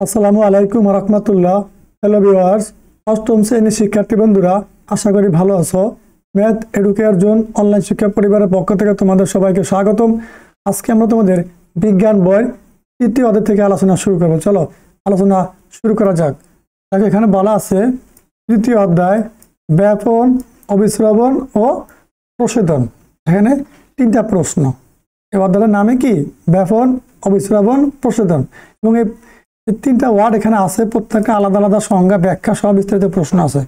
আসসালামু আলাইকুম রহমতুল্লাহ। Hello viewers, অষ্টম শ্রেণীর শিক্ষার্থী বন্ধুরা, আশা করি ভালো আছো। ম্যাথ এডুকেয়ার জোন অনলাইন শিক্ষা পরিবারের পক্ষ থেকে তোমাদের সবাইকে স্বাগতম। আজকে আমরা তোমাদের বিজ্ঞান বইয়ের তৃতীয় অধ্যায় থেকে আলোচনা শুরু করবো। চলো আলোচনা শুরু করা যাক। দেখো এখানে বলা আছে তৃতীয় অধ্যায় ব্যাপন, অভিশ্রবণ ও প্রশোধন। এখানে তিনটা প্রশ্ন। এই অধ্যায়ের নামে কি? ব্যাপন, অভিশ্রবণ, প্রশোধন। এবং এই তিনটা ওয়ার্ড এখানে আছে, প্রত্যেকটা আলাদা আলাদা সংজ্ঞা, ব্যাখ্যা সহ বিস্তারিত প্রশ্ন আছে।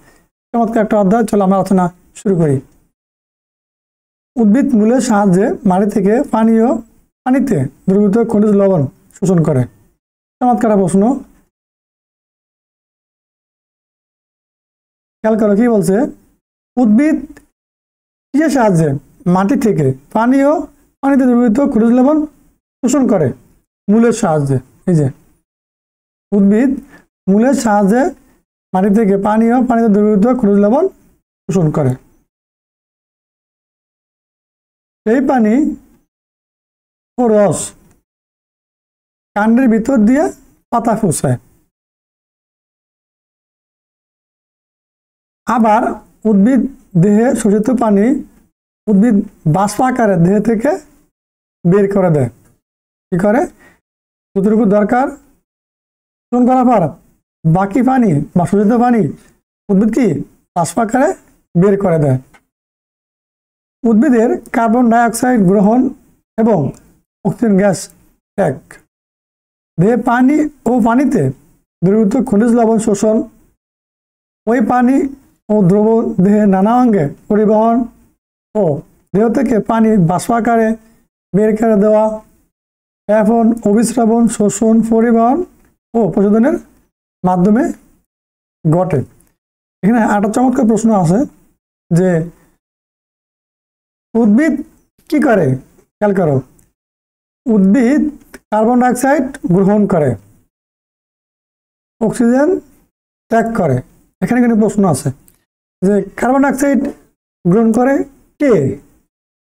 চমৎকার একটা অধ্যায়। চলো আমরা আলোচনা শুরু করি। উদ্ভিদ মূলের সাহায্যে মাটি থেকে পানিতে দ্রবীভূত খনিজ লবণ শোষণ করে। চমৎকার প্রশ্ন। খেয়াল করো কি বলছে। উদ্ভিদ কিসের সাহায্যে মাটি থেকে পানিতে দ্রবীভূত খনিজ লবণ শোষণ করে? মূলের সাহায্যে। এই যে উদ্ভিদ মূলের সাহায্যে মাটি থেকে পানিতে দ্রবীভূত খনিজ লবণ শোষণ করে। এই পানি ও রস কাণ্ডের ভিতর দিয়ে পাতা পৌঁছায়। আবার উদ্ভিদ দেহে শোষিত পানি উদ্ভিদ বাষ্প আকারে দেহ থেকে বের করে দেয়। কি করে? যতটুকু দরকার শোষণ করার পর বাকি পানি বা শোষিত পানি উদ্ভিদ কি বাষ্প আকারে বের করে দেয়। উদ্ভিদের কার্বন ডাইঅক্সাইড গ্রহণ এবং অক্সিজেন গ্যাস ত্যাগ, দেহে পানিতে দ্রবীভূত খনিজ লবণ শোষণ, ওই পানি ও দ্রবণ দেহে নানা অঙ্গে পরিবহন ও দেহ থেকে পানি বাষ্প আকারে বের করে দেওয়া, ব্যাপন, অভিস্রবণ, শোষণ, পরিবহন ও প্রশোধনের মাধ্যমে ঘটে। এখানে একটা চমৎকার প্রশ্ন আছে যে উদ্ভিদ কি করে? খেয়াল করো। উদ্ভিদ কার্বন ডাইঅক্সাইড গ্রহণ করে, অক্সিজেন ত্যাগ করে। এখানে কিন্তু প্রশ্ন আছে যে কার্বন ডাইঅক্সাইড গ্রহণ করে কে?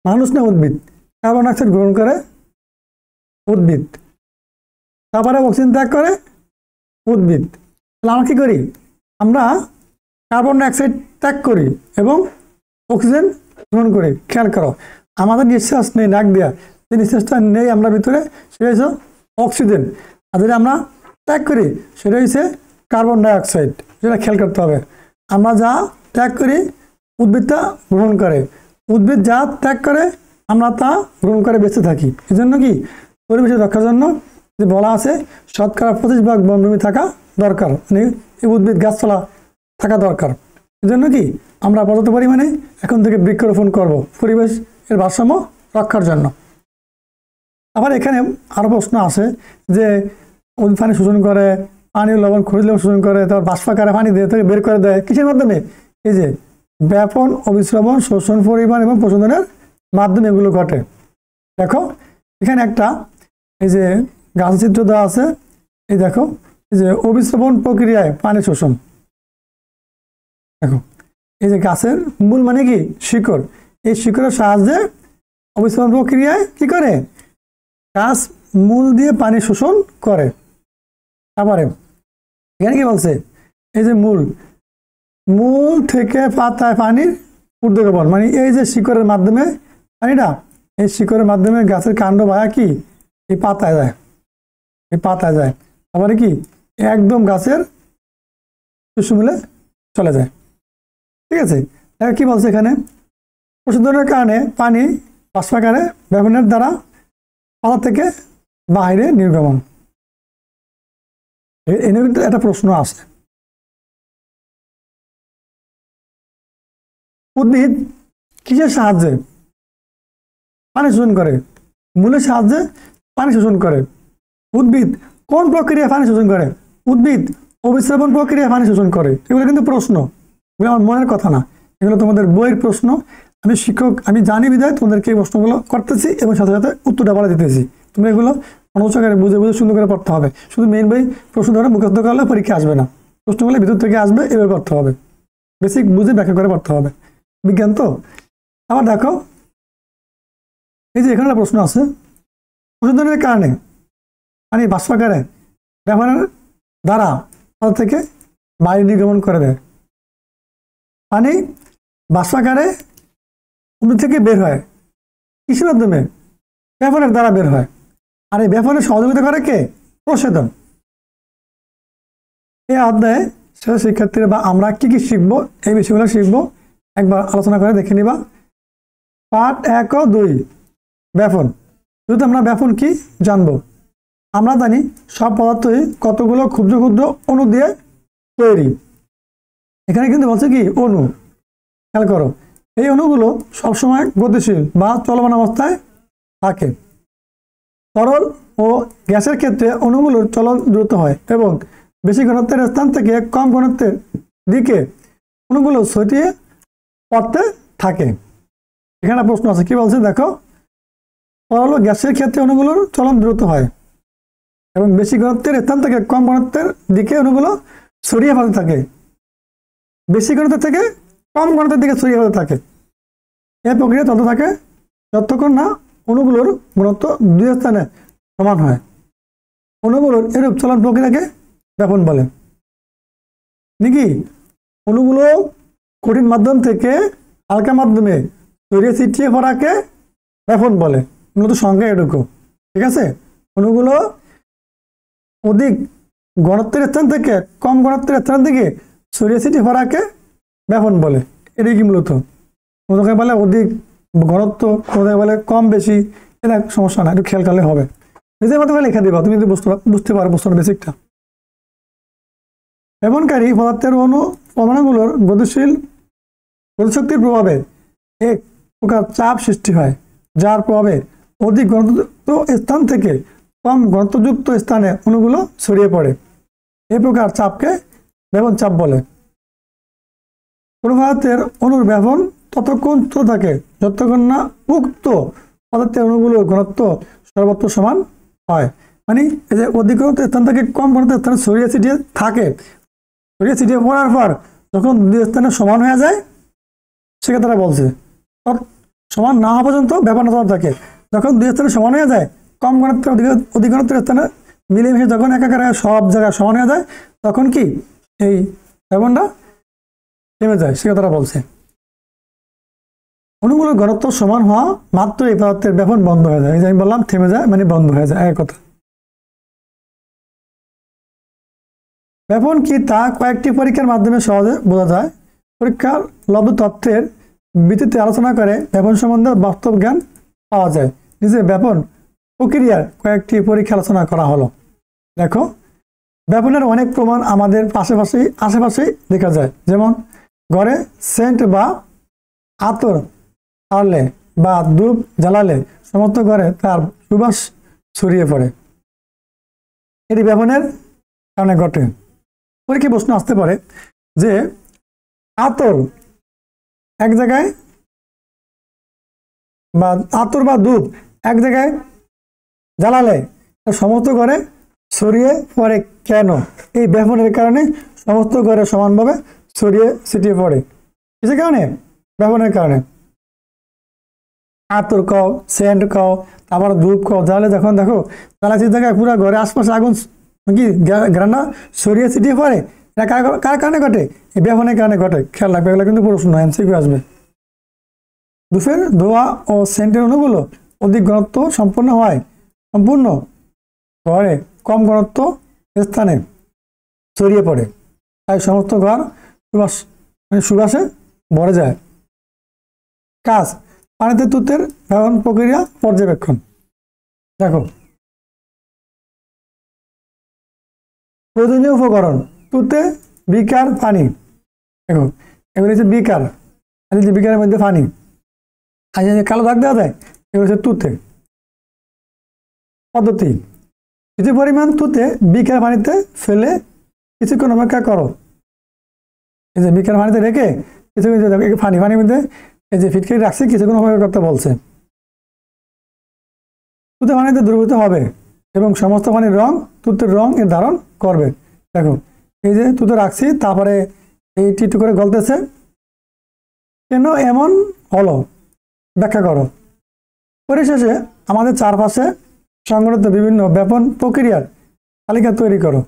মানুষ না উদ্ভিদ? কার্বন ডাইঅক্সাইড গ্রহণ করে উদ্ভিদ, তারপরে অক্সিজেন ত্যাগ করে উদ্ভিদ। তাহলে আমরা কি করি? আমরা কার্বন ডাইঅক্সাইড ত্যাগ করি এবং অক্সিজেন গ্রহণ করি। খেয়াল করো, আমাদের নিঃশ্বাস নেই নাক দেওয়া, যে নিঃশ্বাসটা নেই আমরা ভিতরে, সেটা হচ্ছে অক্সিজেন। আর যেটা আমরা ত্যাগ করি সেটা হচ্ছে কার্বন ডাইঅক্সাইড। যেটা খেয়াল করতে হবে। আমরা যা ত্যাগ করি উদ্ভিদটা গ্রহণ করে, উদ্ভিদ যা ত্যাগ করে আমরা তা গ্রহণ করে বেঁচে থাকি। এই জন্য কি পরিবেশের রক্ষার জন্য যে বলা আছে 25% বনভূমি থাকা দরকার, মানে এই উদ্ভিদ গাছপালা থাকা দরকার। এই জন্য কি আমরা পর্যাপ্ত পরিমাণে এখন থেকে বৃক্ষরোপণ করব পরিবেশ এর ভারসাম্য রক্ষার জন্য। আবার এখানে আরো প্রশ্ন আছে যে উদ্ভিদ পানি শোষণ করে, পানি লবণ খনিজ লবণ শোষণ করে, তারপর বাষ্প আকারে পানি দেহ থেকে বের করে দেয়। কিসের মাধ্যমে? এই যে ব্যাপন, অভিস্রবণ, শোষণ, পরিবহন এবং প্রশোধনের মাধ্যমে এগুলো ঘটে। দেখো এখানে একটা এই যে গাছ চিত্র দেওয়া আছে। এই দেখো এই যে অভিস্রবণ প্রক্রিয়ায় পানি শোষণ। দেখো এই যে গাছের মূল মানে কি শিকড়, এই শিকড়ের সাহায্যে অভিস্রবণ প্রক্রিয়ায় কি করে? গাছ মূল দিয়ে পানি শোষণ করে। তারপরে এখানে কি বলছে? এই যে মূল থেকে পাতায় পানির ঊর্ধ্বগমন, মানে এই যে শিকড়ের মাধ্যমে পানিটা, এই শিকড়ের মাধ্যমে গাছের কাণ্ড ভায়া কি এই পাতায় যায়, এই পাতায় যায়। তারপরে কি একদম গাছের শিশুমূলে চলে যায়। ঠিক আছে। কি বলছে এখানে? প্রশোধনের কারণে পানি বাষ্পাকারে ব্যবহারের দ্বারা পাতা থেকে বাইরে নির্গমন। এনে কিন্তু একটা প্রশ্ন আছে। উদ্ভিদ কিসের সাহায্যে পানি শোষণ করে? মূলের সাহায্যে পানি শোষণ করে। উদ্ভিদ কোন প্রক্রিয়ায় পানি শোষণ করে? উদ্ভিদ অভিস্রবণ প্রক্রিয়ায় পানি শোষণ করে। এগুলো কিন্তু প্রশ্ন, এগুলো আমার মনের কথা না, এগুলো তোমাদের বইয়ের প্রশ্ন। আমি শিক্ষক, আমি জানি বিধায় তোমাদেরকে এই প্রশ্নগুলো করতেছি এবং সাথে সাথে উত্তরটা বলে দিতেছি। তুমি এগুলো অনুসারে বুঝে সুন্দর করে পড়তে হবে। শুধু মেইন বই প্রশ্ন ধরে মুখস্থ করলে পরীক্ষা আসবে না, প্রশ্নগুলো ভিতর থেকে আসবে, এভাবে পড়তে হবে, বেসিক বুঝে ব্যাখ্যা করে পড়তে হবে। বিজ্ঞান তো। আবার দেখো এই যে এখানে একটা প্রশ্ন আছে, প্রশোধনের কারণে পানি বাষ্পাকারে ব্যবহারের দ্বারা পদার্থ থেকে বায়ু নির্গমন করে দেয়। পানি বাষ্পাকারে অণু থেকে বের হয় কিসের মাধ্যমে? ব্যাপনের দ্বারা বের হয়। আর এই ব্যাপনে সহযোগিতা করে কে? প্রস্বেদন। এই অধ্যায়ে সেটা শিক্ষার্থীরা বা আমরা কি কি শিখবো, এই বিষয়গুলো শিখবো, একবার আলোচনা করে দেখে নিবা। পাঠ 1 ও 2 ব্যাপন। যদি আমরা ব্যাপন কি জানবো, আমরা জানি সব পদার্থই কতগুলো ক্ষুদ্র ক্ষুদ্র অণু দিয়ে তৈরি। এখানে কিন্তু বলছে কি অণু, খেয়াল করো। এই অণুগুলো সবসময় গতিশীল বা চলমান অবস্থায় থাকে। তরল ও গ্যাসের ক্ষেত্রে অণুগুলোর চলন দ্রুত হয় এবং বেশি ঘনত্বের স্থান থেকে কম ঘনত্বের দিকে অণুগুলো ছড়িয়ে পড়তে থাকে। এখানে প্রশ্ন আছে, কি বলছে দেখো, তরল ও গ্যাসের ক্ষেত্রে অণুগুলোর চলন দ্রুত হয় এবং বেশি ঘনত্বের স্থান থেকে কম ঘনত্বের দিকে অণুগুলো ছড়িয়ে পড়তে থাকে। বেশি ঘনত্বের থেকে কম ঘনত্বের দিকে ছড়িয়ে পড়তে থাকে। এই প্রক্রিয়া চলতে থাকে যতক্ষণ না অণুগুলোর ঘনত্ব দুই স্থানে সমান হয়। অণুগুলোর এরূপ চলন প্রক্রিয়াকে ব্যাপন বলে। নাকি অণুগুলো কঠিন মাধ্যম থেকে হালকা মাধ্যমে ছড়িয়ে ছিটিয়ে পড়াকে ব্যাপন বলে। মূলত সংখ্যা এটুকু, ঠিক আছে। অণুগুলো অধিক ঘনত্বের স্থান থেকে কম ঘনত্বের স্থান থেকে ছড়িয়ে ছিটিয়ে পড়াকে ব্যাপন বলে। এটাই কি মূলত, কোথাও বলে অধিক ঘনত্ব, কোথাও বলে কম বেশি, এটা সমস্যা না, একটু খেয়াল করলে হবে। নিজের মতো লেখা দিবা, তুমি যদি বুঝতে পারো প্রশ্নের বেসিকটা। ব্যাপনকারী পদার্থের অণু পরমাণুগুলোর গতিশক্তির প্রভাবে এক প্রকার চাপ সৃষ্টি হয়, যার প্রভাবে অধিক ঘনত্ব স্থান থেকে কম ঘনত্বযুক্ত স্থানে অণুগুলো ছড়িয়ে পড়ে। এই প্রকার চাপকে ব্যাপন চাপ বলে। কোনো পদার্থের অণুর ব্যাপন ততক্ষণ ছোট থাকে যতক্ষণ না উক্ত পদার্থের অণুগুলোর ঘনত্ব সর্বত্র সমান হয়। মানে এই যে অধিক ঘনত্বের স্থান থেকে কম ঘনত্বের স্থানে ছড়িয়ে ছিটিয়ে থাকে, ছড়িয়ে ছিটিয়ে পড়ার পর যখন দুই স্থানে সমান হয়ে যায়, সেটা তারা বলছে। সমান না হওয়া পর্যন্ত ব্যাপার না থাকে। যখন দুই স্থানে সমান হয়ে যায়, কম ঘনত্বের অধিক ঘনত্বের স্থানে মিলেমিশে যখন একাকার সব জায়গায় সমান হয়ে যায়, তখন কি এই ব্যাপারটা থেমে যায়, সেটা তারা বলছে। অণুগুলোর ঘনত্ব সমান হওয়া মাত্র এই পদার্থের ব্যাপন বন্ধ হয়ে যায়। এই যে আমি বললাম থেমে যায় মানে বন্ধ হয়ে যায়, এক কথা। ব্যাপন কি তা কয়েকটি পরীক্ষার মাধ্যমে সহজে বোঝা যায়। পরীক্ষার লব্ধ তথ্যের ভিত্তিতে আলোচনা করে ব্যাপন সম্বন্ধে বাস্তব জ্ঞান পাওয়া যায়। নিজে ব্যাপন প্রক্রিয়ার কয়েকটি পরীক্ষা আলোচনা করা হলো। দেখো, ব্যাপনের অনেক প্রমাণ আমাদের আশেপাশেই দেখা যায়। যেমন ঘরে সেন্ট বা আতর আনলে বা ধূপ জ্বালালে সমস্ত ঘরে তার সুবাস ছড়িয়ে পড়ে। এটি ব্যাপনের কারণে ঘটে। পরীক্ষায় প্রশ্ন আসতে পারে যে আতর এক জায়গায় বা আতর বা ধূপ এক জায়গায় জ্বালালে সমস্ত ঘরে ছড়িয়ে পড়ে কেন? এই ব্যাপনের কারণে সমস্ত ঘরে সমানভাবে ছড়িয়ে ছিটিয়ে পড়ে। কিসের কারণে? ব্যাপনের কারণে। আতর কও, সেন্ট কও, তারপর ধূপ কও, জ্বালালে যখন দেখো জ্বালাচির জায়গায় পুরো ঘরে আশপাশে আগুন কি গ্রান্ডা ছড়িয়ে ছিটিয়ে পড়ে, এটা কার কারণে ঘটে? এই ব্যাপনের কারণে ঘটে। খেয়াল রাখবে, এগুলো কিন্তু প্রশ্ন এমসিকিউ আসবে। ধূপের ধোঁয়া ও সেন্টের অণুগুলো অধিক ঘনত্ব সম্পন্ন ঘরে কম ঘনত্ব স্থানে ছড়িয়ে পড়ে, তাই সমস্ত ঘর সুবাসে ভরে যায়। কাজ পানিতে তুতের ব্যাপন প্রক্রিয়া পর্যবেক্ষণ। দেখো, প্রয়োজনীয় উপকরণ তুতে বিকার পানি। দেখো, এগুলো হচ্ছে বিকার, বিকারের মধ্যে পানি, আর কালো দাগ দেওয়া যায়, এগুলো হচ্ছে তুতে। পদ্ধতি: কিছু পরিমাণ তুতে বিকার পানিতে ফেলে কিছুক্ষণ অপেক্ষা করো। এই যে বিকার পানিতে রেখে পানির মধ্যে এই যে ফিটকারি রাখছি, কিছুক্ষণ অপেক্ষা করতে বলছে। তুতে পানিতে দ্রবীভূত হবে এবং সমস্ত পানির রং তুতের রং এর ধারণ করবে। দেখো, এই যে তুতে রাখছি, তারপরে এই টিটু করে গলতেছে, কেন এমন হলো ব্যাখ্যা করো। পরিশেষে আমাদের চারপাশে সংঘটিত বিভিন্ন ব্যাপন প্রক্রিয়ার তালিকা তৈরি করো।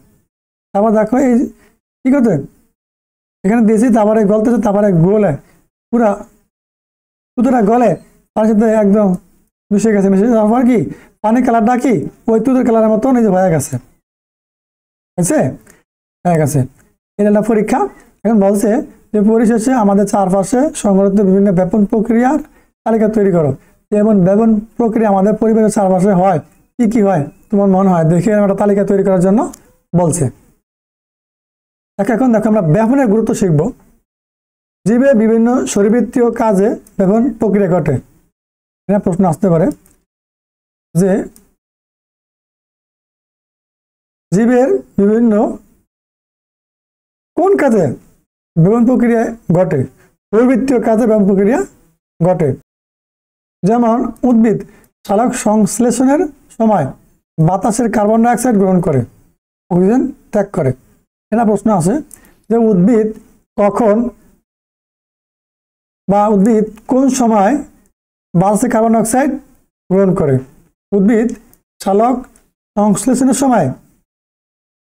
তারপর দেখো এই কি করতে এখানে দিয়েছি, তারপরে গলতেছে, তারপরে গলে পুরা তুতোটা গলে পানির সাথে একদম মিশে গেছে। মিশে যাওয়ার পর কি পানির কালারটা কি ওই তুতের কালারের মতো নিজে হয়ে গেছে, বুঝছে, হয়ে গেছে। এটা একটা পরীক্ষা। এখন বলছে যে পরিশেষে আমাদের চারপাশে সংঘটিত বিভিন্ন ব্যাপন প্রক্রিয়ার তালিকা তৈরি করো। যেমন ব্যাপন প্রক্রিয়া আমাদের পরিবেশের চারপাশে হয়, কি কি হয় তোমার মনে হয়, দেখে একটা তালিকা তৈরি করার জন্য বলছে। এখন দেখো আমরা ব্যাপনের গুরুত্ব শিখব। জীবে বিভিন্ন শরীরবৃত্তীয় কাজে ব্যাপন প্রক্রিয়া ঘটে। এটা প্রশ্ন আসতে পারে যে জীবের বিভিন্ন কোন কাজে ব্যাপন প্রক্রিয়া ঘটে, শরীরবৃত্তীয় কাজে ব্যাপন প্রক্রিয়া ঘটে। যেমন উদ্ভিদ সালোক সংশ্লেষণের সময় বাতাসের কার্বন ডাই অক্সাইড গ্রহণ করে, অক্সিজেন ত্যাগ করে। এটা প্রশ্ন আছে যে উদ্ভিদ কখন বা উদ্ভিদ কোন সময় বাতাসে কার্বন ডাই অক্সাইড গ্রহণ করে। উদ্ভিদ সালোক সংশ্লেষণের সময়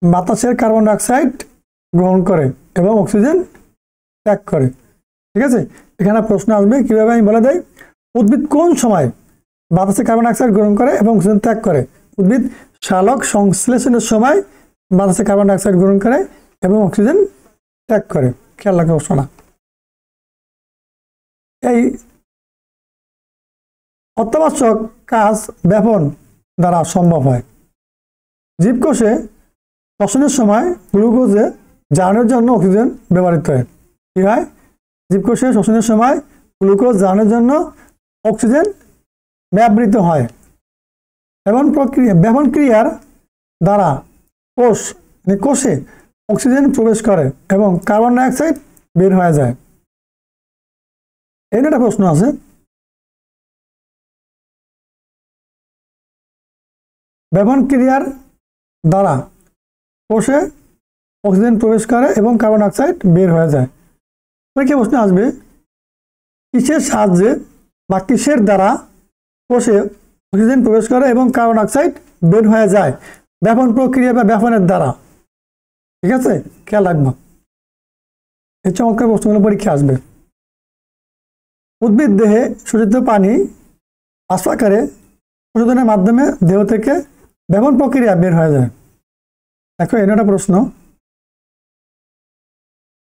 বাতাসের কার্বন ডাই অক্সাইড গ্রহণ করে এবং অক্সিজেন ত্যাগ করে। ঠিক আছে, এখানে প্রশ্ন আসবে কিভাবে আমি বলে দেই। উদ্ভিদ কোন সময় বাতাসে কার্বন ডাই অক্সাইড গ্রহণ করে এবং অক্সিজেন ত্যাগ করে। উদ্ভিদ সালোক সংশ্লেষণের সময় বাতাসে কার্বন ডাই অক্সাইড গ্রহণ করে এবং অক্সিজেন ত্যাগ করে। খেয়াল রাখা প্রশ্ন না। এই অত্যাবশ্যক কাজ ব্যাপন দ্বারা সম্ভব হয়। জীবকোষে শ্বসনের সময় গ্লুকোজে জ্বালানোর জন্য অক্সিজেন ব্যবহৃত হয়। কি হয়? জীবকোষে শ্বসনের সময় গ্লুকোজ জ্বালানোর জন্য অক্সিজেন ব্যবহৃত হয়। ব্যাপন ক্রিয়ার দ্বারা কোষে অক্সিজেন প্রবেশ করে এবং কার্বন ডাই অক্সাইড বের হয়ে যায়। এই একটা প্রশ্ন আছে, ব্যাপন ক্রিয়ার দ্বারা কোষে অক্সিজেন প্রবেশ করে এবং কার্বন ডাই অক্সাইড বের হয়ে যায়। কি প্রশ্ন আসবে, কিসের সাহায্যে বা কিসের দ্বারা কোষে অক্সিজেন প্রবেশ করে এবং কার্বন ডাই অক্সাইড বের হয়ে যায়? ব্যাপন প্রক্রিয়া বা ব্যাপনের দ্বারা। ঠিক আছে, খেয়াল রাখবো, এই চমৎকার প্রশ্নগুলো পরীক্ষা আসবে। উদ্ভিদ দেহে শোষিত পানি বাষ্পাকারে শোষণের মাধ্যমে দেহ থেকে ব্যাপন প্রক্রিয়া বের হয়ে যায়। দেখো এর একটা প্রশ্ন,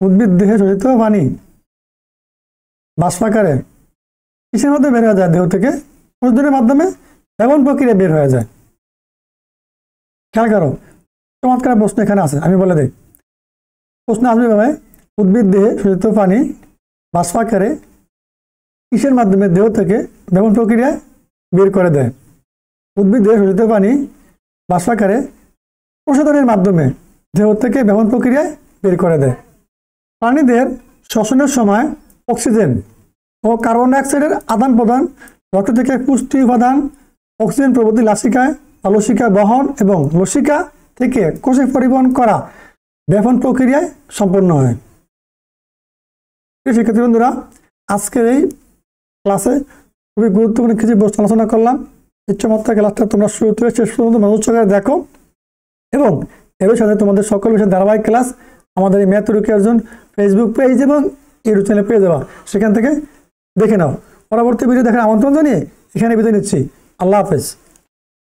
উদ্ভিদ দেহে শোষিত পানি বাষ্পাকারে কিসের মধ্যে বের হয়ে যায়? দেহ থেকে শোষণের মাধ্যমে ব্যাপন প্রক্রিয়া বের হয়ে যায়। খেয়াল করো, চমৎকার প্রশ্ন এখানে আছে, আমি বলে দিই। প্রশ্ন আসবে ভাবে, উদ্ভিদ দেহে শোষিত পানি বাষ্পাকারে কিসের মাধ্যমে দেহ থেকে ব্যাপন প্রক্রিয়ায় বের করে দেয়? উদ্ভিদ দেহে শোষিত পানি বাষ্পাকারে প্রশোধনের মাধ্যমে দেহ থেকে ব্যাপন প্রক্রিয়ায় বের করে দেয়। প্রাণীদের শ্বসনের সময় অক্সিজেন ও কার্বন ডাই অক্সাইডের আদান প্রদান, রক্ত থেকে পুষ্টি উপাদান, অক্সিজেন প্রবর্তী লাসিকায় লসিকা বহন এবং লসিকা থেকে কোষে পরিবহন করা ব্যাপন প্রক্রিয়ায় সম্পন্ন হয়। শিক্ষার্থী বন্ধুরা, আজকের এই ক্লাসে খুবই গুরুত্বপূর্ণ কিছু বস্তু আলোচনা করলাম। এই চমৎকার ক্লাসটা তোমরা শুরু থেকে শেষ পর্যন্ত মনোযোগ সহকারে দেখো এবং এর সাথে তোমাদের সকল বিষয়ে ধারাবাহিক ক্লাস আমাদের এই ম্যাথ এডুকেশন ফেসবুক পেজ এবং ইউটিউব চ্যানেলে পেয়ে যাওয়া, সেখান থেকে দেখে নাও। পরবর্তী ভিডিও দেখার আমন্ত্রণ জানিয়ে এখানে বিদায় নিচ্ছি। আল্লাহ হাফেজ।